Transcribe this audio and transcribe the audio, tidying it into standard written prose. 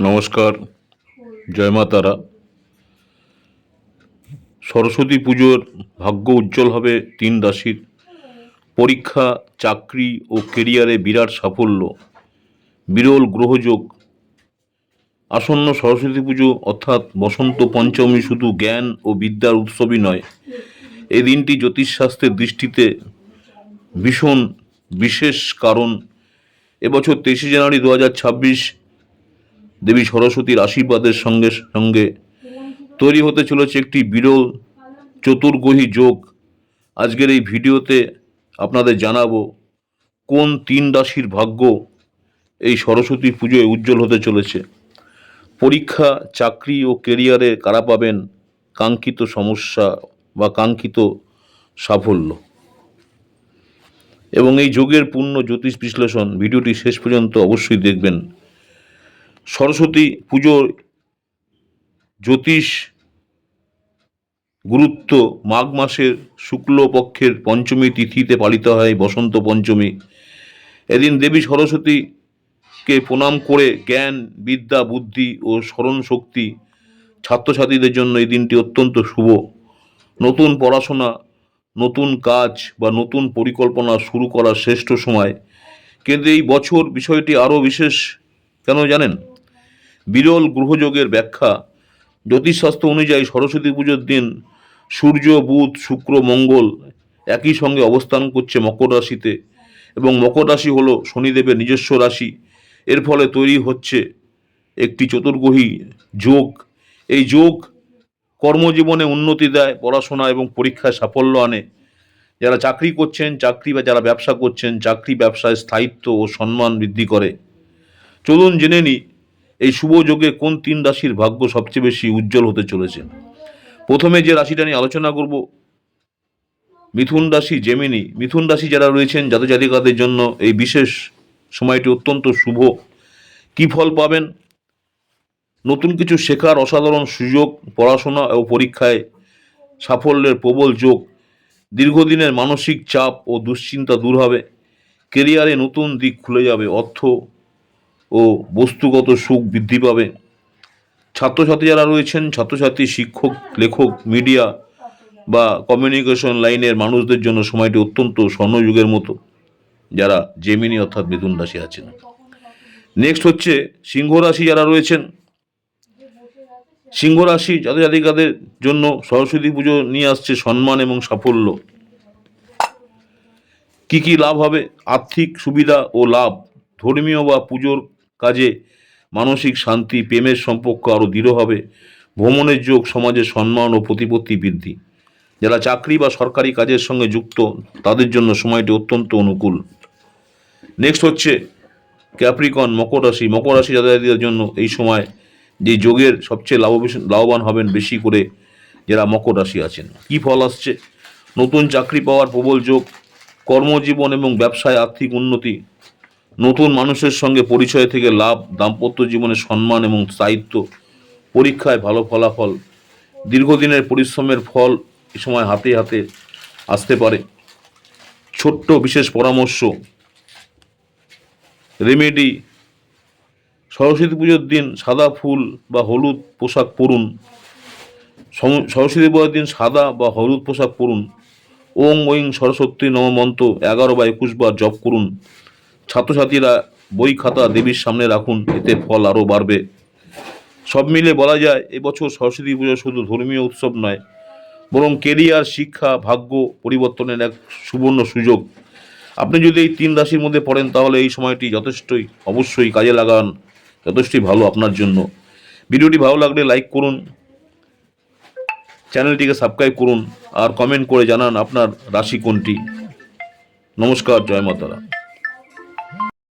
নমস্কার, জয় মা তারা। সরস্বতী পুজোর ভাগ্য উজ্জ্বল হবে 3 রাশির। পরীক্ষা, চাকরি ও কেরিয়ারে বিরাট সাফল্য, বিরল গ্রহযোগ। আসন্ন সরস্বতী পুজো অর্থাৎ বসন্ত পঞ্চমী শুধু জ্ঞান ও বিদ্যার উৎসবই নয়, এই দিনটি জ্যোতিষশাস্ত্রের দৃষ্টিতে ভীষণ বিশেষ। কারণ এবছর 23শে জানুয়ারি 2026 দেবী সরস্বতীর আশীর্বাদের সঙ্গে সঙ্গে তৈরি হতে চলেছে একটি বিরল চতুর্গ্রহী যোগ। আজকের এই ভিডিওতে আপনাদের জানাবো কোন 3 রাশির ভাগ্য এই সরস্বতী পুজোয় উজ্জ্বল হতে চলেছে। পরীক্ষা, চাকরি ও কেরিয়ারে কারা পাবেন কাঙ্ক্ষিত সমস্যা বা কাঙ্ক্ষিত সাফল্য, এবং এই যোগের পূর্ণ জ্যোতিষ বিশ্লেষণ। ভিডিওটি শেষ পর্যন্ত অবশ্যই দেখবেন। সরস্বতী পুজোর জ্যোতিষ গুরুত্ব: মাঘ মাসের শুক্লপক্ষের পঞ্চমী তিথিতে পালিত হয় বসন্ত পঞ্চমী। এদিন দেবী সরস্বতীকে প্রণাম করে জ্ঞান, বিদ্যা, বুদ্ধি ও স্মরণ শক্তি। ছাত্রছাত্রীদের জন্য এই দিনটি অত্যন্ত শুভ। নতুন পড়াশোনা, নতুন কাজ বা নতুন পরিকল্পনা শুরু করার শ্রেষ্ঠ সময়। কিন্তু এই বছর বিষয়টি আরও বিশেষ কেন জানেন? বিরল গ্রহযোগের ব্যাখ্যা: জ্যোতিষশাস্ত্র অনুযায়ী সরস্বতী পুজোর দিন সূর্য, বুধ, শুক্র, মঙ্গল একই সঙ্গে অবস্থান করছে মকর রাশিতে, এবং মকর রাশি হলো শনিদেবের নিজস্ব রাশি। এর ফলে তৈরি হচ্ছে একটি চতুর্গ্রহী যোগ। এই যোগ কর্মজীবনে উন্নতি দেয়, পড়াশোনা এবং পরীক্ষায় সাফল্য আনে। যারা চাকরি করছেন, বা যারা ব্যবসা করছেন, চাকরি ব্যবসায় স্থায়িত্ব ও সম্মান বৃদ্ধি করে। চলুন জেনে নিই এই শুভ যোগে কোন 3 রাশির ভাগ্য সবচেয়ে বেশি উজ্জ্বল হতে চলেছে। প্রথমে যে রাশিটা নিয়ে আলোচনা করব, মিথুন রাশি, জেমিনি। মিথুন রাশি যারা রয়েছেন, জাতজাতিকাদের জন্য এই বিশেষ সময়টি অত্যন্ত শুভ। কী ফল পাবেন? নতুন কিছু শেখার অসাধারণ সুযোগ, পড়াশোনা ও পরীক্ষায় সাফল্যের প্রবল যোগ। দীর্ঘদিনের মানসিক চাপ ও দুশ্চিন্তা দূর হবে। কেরিয়ারে নতুন দিক খুলে যাবে। অর্থ ও বস্তুগত সুখ বৃদ্ধি পাবে। ছাত্রছাত্রী যারা রয়েছেন, ছাত্রছাত্রী, শিক্ষক, লেখক, মিডিয়া বা কমিউনিকেশন লাইনের মানুষদের জন্য সময়টি অত্যন্ত স্বর্ণযুগের মতো, যারা জেমিনি অর্থাৎ মিথুন রাশি আছেন। নেক্সট হচ্ছে সিংহ রাশি যারা রয়েছেন। সিংহ রাশি জাতজাতিকাদের জন্য সরস্বতী পুজো নিয়ে আসছে সম্মান এবং সাফল্য। কি কি লাভ হবে? আর্থিক সুবিধা ও লাভ, ধর্মীয় বা পুজোর কাজে মানসিক শান্তি, প্রেমের সম্পর্ক আরও দৃঢ় হবে। ভ্রমণের যোগ, সমাজে সম্মান ও প্রতিপত্তি বৃদ্ধি। যারা চাকরি বা সরকারি কাজের সঙ্গে যুক্ত তাদের জন্য সময়টি অত্যন্ত অনুকূল। নেক্সট হচ্ছে ক্যাপ্রিকন, মকর রাশি। মকর রাশি জাতজাতিকাদের জন্য এই সময় যে যোগের সবচেয়ে লাভবান হবেন বেশি করে যারা মকর রাশি আছেন। কি ফল আসছে? নতুন চাকরি পাওয়ার প্রবল যোগ, কর্মজীবন এবং ব্যবসায় আর্থিক উন্নতি, নতুন মানুষের সঙ্গে পরিচয় থেকে লাভ, দাম্পত্য জীবনে সম্মান এবং স্থায়িত্ব, পরীক্ষায় ভালো ফলাফল। দীর্ঘদিনের পরিশ্রমের ফল এ সময় হাতে হাতে আসতে পারে। ছোট্ট বিশেষ পরামর্শ, রেমেডি: সরস্বতী পুজোর দিন সাদা ফুল বা হলুদ পোশাক পরুন। সরস্বতী পুজোর দিন সাদা বা হলুদ পোশাক পরুন। ওং ঐং সরস্বতী নম মন্ত্র 11 বা 21 বার জপ করুন। ছাত্রছাত্রীরা বই খাতা দেবীর সামনে রাখুন, এতে ফল আরও বাড়বে। সব মিলে বলা যায় এবছর সরস্বতী পুজো শুধু ধর্মীয় উৎসব নয়, বরং কেরিয়ার, শিক্ষা, ভাগ্য পরিবর্তনের এক সুবর্ণ সুযোগ। আপনি যদি এই 3 রাশির মধ্যে পড়েন তাহলে এই সময়টি অবশ্যই কাজে লাগান, যথেষ্টই ভালো আপনার জন্য। ভিডিওটি ভালো লাগলে লাইক করুন, চ্যানেলটিকে সাবস্ক্রাইব করুন আর কমেন্ট করে জানান আপনার রাশি কোনটি। নমস্কার, জয় মা তারা।